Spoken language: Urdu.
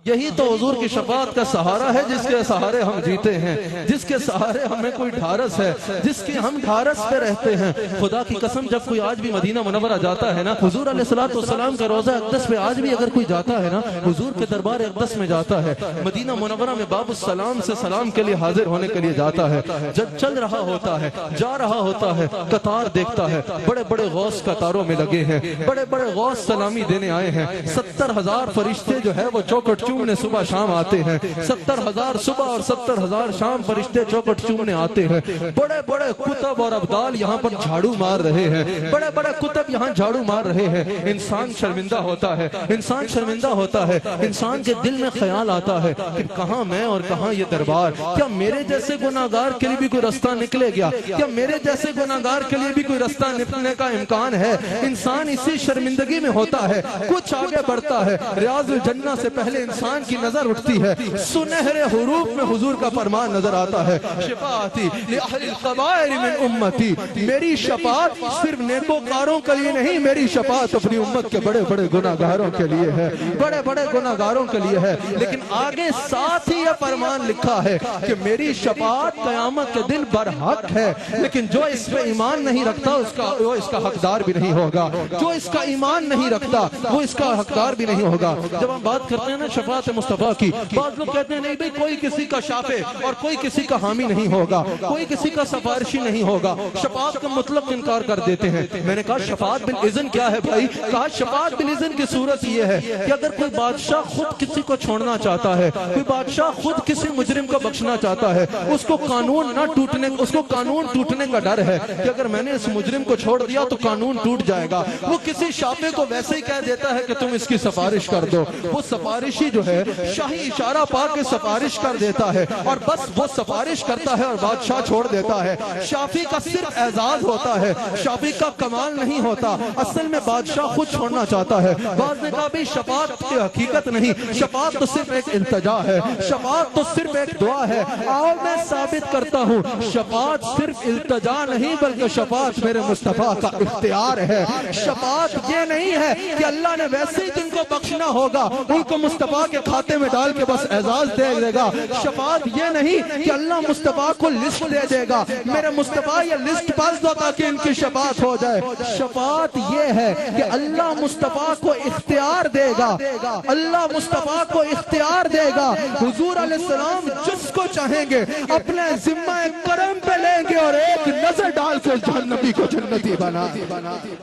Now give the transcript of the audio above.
یہی تو حضور کی شفاعت کا سہارا ہے، جس کے سہارے ہم جیتے ہیں، جس کے سہارے ہمیں کوئی ڈھارس ہے، جس کی ہم ڈھارس پہ رہتے ہیں۔ خدا کی قسم جب کوئی آج بھی مدینہ منورہ جاتا ہے نا، حضور علیہ السلام کا روضہ اقدس پہ آج بھی اگر کوئی جاتا ہے نا، حضور کے دربار اقدس میں جاتا ہے، مدینہ منورہ میں باب السلام سے سلام کے لیے حاضر ہونے کے لیے جاتا ہے، جب چل رہا ہوتا ہے، جا رہا ہوتا ہے، قطار دیکھتا ہے، بڑے بڑے غوث قطاروں میں لگے ہیں، بڑے بڑے غوث سلامی دینے آئے ہیں، 70,000 فرشتے جو ہے وہ چوکٹ چومنے صبح شام آتے ہیں، 70,000 صبح اور 70,000 شام فرشتے چوکٹ چومنے آتے ہیں، بڑے بڑے کتب اور ابدال یہاں پر جھاڑو مار رہے ہیں، بڑے بڑے کتب یہاں جھاڑو مار رہے ہیں۔ انسان شرمندہ ہوتا ہے، انسان شرمندہ ہوتا ہے، انسان کے دل میں خیال آتا ہے کہ کہاں میں اور کہاں یہ دربار، کیا میرے جیسے گناہگار کے لیے بھی کوئی رستہ نکلے گیا، کیا میرے جیسے گناہگار کے لیے بھی کوئی رستہ نکلنے کا امکان ہے؟ انسان اسی شرمندگی میں ہوتا ہے، کچھ آگے بڑھتا ہے، ریاض الجنہ سے پہلے انسان کی نظر اٹھتی ہے، سنہرے حروف میں حضور کا فرمان نظر آتا ہے، شفاعتی لأہل القبائر من امتی، میری شفاعت صرف نیکوکاروں کے لیے نہیں، میری شفاعت اپنی امت کے بڑے بڑے گناہگاروں کے لیے ہے، بڑے بڑے گناہگاروں کے لیے ہے۔ لیکن آگے ساتھ ہی یہ فرمان لکھا ہے کہ میری شفاعت قیامت کے دن برحق ہے، لیکن جو اس پہ ایمان نہیں رکھتا وہ اس کا حقدار بھی نہیں ہوگا، جو اس کا ایمان نہیں رکھتا وہ اس کا حقدار بھی نہیں ہوگا۔ جب ہم بات کرتے ہیں نا شفاعت مصطفیٰ کی، بعض لوگ کہتے ہیں نہیں بھئی کوئی کسی کا شافع اور کوئی کسی کا حامی نہیں ہوگا، کوئی کسی کا سفارشی نہیں ہوگا، شفاعت کا مطلق انکار کر دیتے ہیں۔ میں نے کہا شفاعت بالاذن کیا ہے بھائی؟ کہا شفاعت بالاذن کی صورت یہ ہے کہ اگر کوئی بادشاہ خود کسی کو چھوڑنا چاہتا ہے، کوئی بادشاہ خود کسی مجرم کو بخشنا چاہتا ہے، اس کو قانون ٹوٹنے کا ڈر ہے کہ اگر میں نے اس مجرم کو چھوڑ دیا تو قانون ٹوٹ جائے گا، وہ کسی شافع کو ویسے ہی کہہ دیتا ہے کہ تم اس کی سفارش کر دو، وہ سفارشی جو ہے شاہی اشارہ پا کے سفارش کر دیتا ہے اور بس وہ سفارش کرتا ہے اور بادشاہ چھوڑ دیتا ہے۔ شافی کا صرف اعزاز ہوتا ہے، شافی کا کمال نہیں ہوتا، اصل میں بادشاہ خود چھوڑنا چاہتا ہے۔ بعض نے کہا بھی شفاعت کی حقیقت نہیں، شفاعت تو صرف ایک التجا ہے، شفاعت تو صرف ایک دعا ہے۔ آؤ میں ثابت کرتا ہوں شفاعت صرف التجا نہیں بلکہ شفاعت میرے مصطفیٰ کا اختیار ہے۔ شفاعت یہ نہیں ہے کہ اللہ نے ویسے ہی جن کو بخشنا ہوگا ان کو مصطفیٰ کے کھاتے میں ڈال کے بس اعزاز دے دے گا۔ شفاعت یہ نہیں کہ اللہ مصطفیٰ کو لسٹ دے دے گا، میرے مصطفیٰ یہ لسٹ پاس دو تاکہ ان کی شفاعت ہو جائے۔ شفاعت یہ ہے کہ اللہ مصطفیٰ کو اختیار دے گا، اللہ مصطفیٰ کو اختیار دے گا۔ حضور علیہ السلام جس کو چاہیں گے اپنے ذمہ کرم پہ لیں گے اور ایک نظر ڈال کے جہنمی کو جنتی بنا